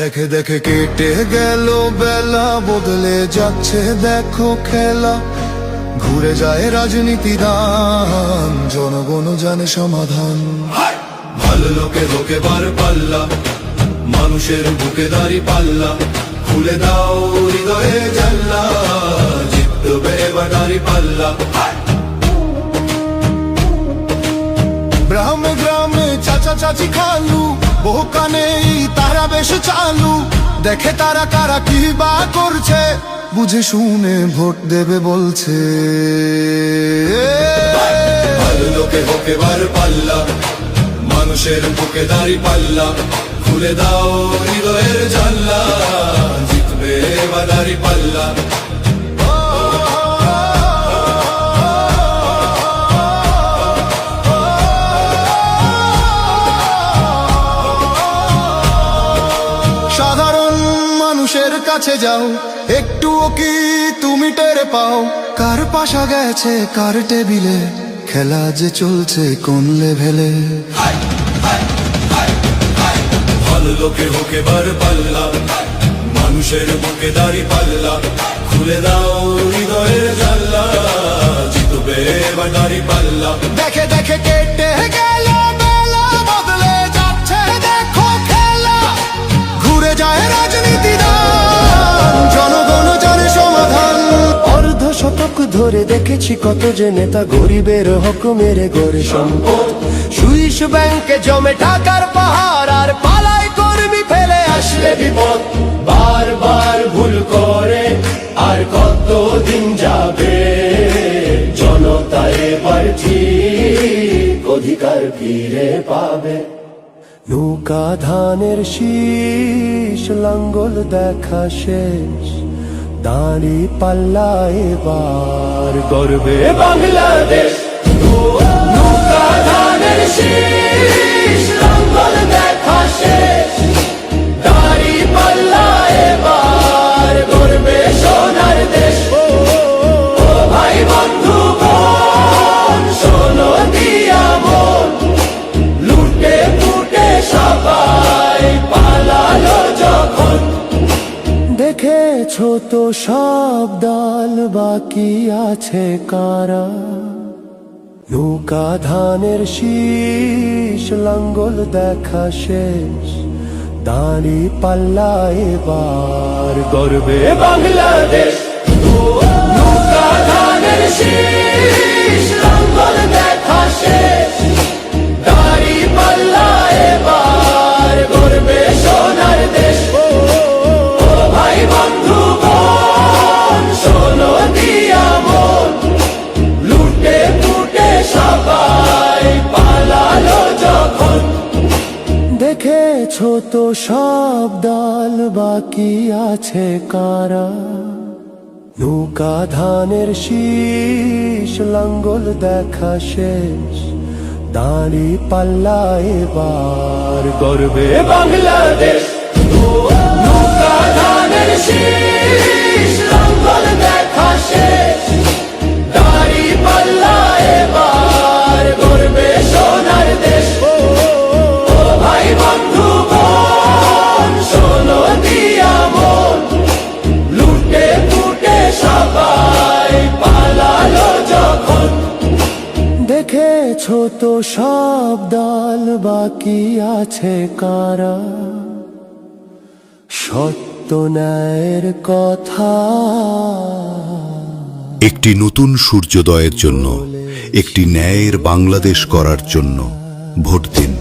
দেখে দেখে কেটে গেল বেলা, বদলে যাচ্ছে দেখো খেলা। ঘুরে যায় রাজনীতি দান, জনগণ জানে সমাধান। ভালো লোকে লোকে বার পাল্লা, মানুষের বুকে দাঁড়ি পাল্লা। খুলে দাও হৃদয়ে জানলা, জিতবে এবার দাঁড়ি পাল্লা। গ্রামে গ্রামে চাচা চাচি খালু, বহু কানে তারা বেশ চালু। দেখে তারা কারা কি বা করছে, বুঝে শুনে ভোট দেবে বলছে। ভালো লোকে হোকে বার পাল্লা, মানুষের বুকে দাঁড়ি পাল্লা। খুলে দাও হৃদয়ের জানলা, জিতবে এবার দাঁড়ি পাল্লা। সাধারণ মানুষের কাছে যাও, একটুও কি তুমি টের পাও? কার পাশা গেছে কার টেবিলে, খেলা যে চলছে কোন লেভেলে। ভালো লোকে হোকে বার পাল্লা, মানুষের বুকে দাঁড়ি পাল্লা। খুলে দাও হৃদয়ের জানলা, জিতবে এবার দাঁড়ি পাল্লা। দেখে দেখে কেটে গেল বেলা, বদলে যাচ্ছে দেখো খেলা। ঘুরে যায় রাজনীতি দান, জনগণ জানে সমাধান। অর্ধ শতক ধরে দেখেছি কত যে নেতা গরিবের হক মেরে গড়ে সম্পদ। সুইস ব্যাংকে জমে টাকার পাহাড়, আর পালায় কর্মী ফেলে আসলে বিপদ। বারবার ভুল করে আর কতদিন যাবে, জনতা এবার ঠিক অধিকার ফিরে পাবে। নৌকা ধানের শীষ, লাঙ্গল দেখা শেষ, দাঁড়ি পাল্লা এবার গর্বে বাংলাদেশ। নৌকা ধানের শীষ, লাঙ্গল দেখা শেষ, দাঁড়ি পাল্লা এবার গর্বে সোনার দেশ। ও ভাই বন্ধু বোন, শোনো দিয়া মন, লুটে ফুটে সবাই পালালো যখন। দেখেছো তো সব দল, বাকি আছে কারা? নৌকা ধানের শীষ, লাঙ্গল দেখা শেষ, দাঁড়ি পাল্লা এবার গর্বে বাংলাদেশ। নৌকা ধানের শীষ, লাঙ্গল দেখা শেষ, দাঁড়ি পাল্লা এবার গর্বে সোনার দেশ। ভাই বন্ধু বোন, শোনো দিয়া মন, লুটে ফুটে সবাই পালালো যখন। দেখেছো তো সব দল, বাকি আছে কারা? নৌকা ধানের শীষ, লাঙ্গল দেখা শেষ, দাঁড়ি পাল্লা এবার গর্বে বাংলাদেশ। নৌকা ধানের শীষ, লাঙ্গল দেখা শেষ, দাঁড়ি পাল্লা এবার গর্বে সোনার দেশ। ভাই বন্ধু বোন, শোনো দিয়া মন, লুটে ফুটে সবাই পালালো যখন। দেখেছো তো সব দল, বাকি আছে কারা? সত্য ন্যায়ের কথা। একটি নতুন সূর্যোদয়ের জন্য, একটি ন্যায়ের বাংলাদেশ করার জন্য ভোট দিন।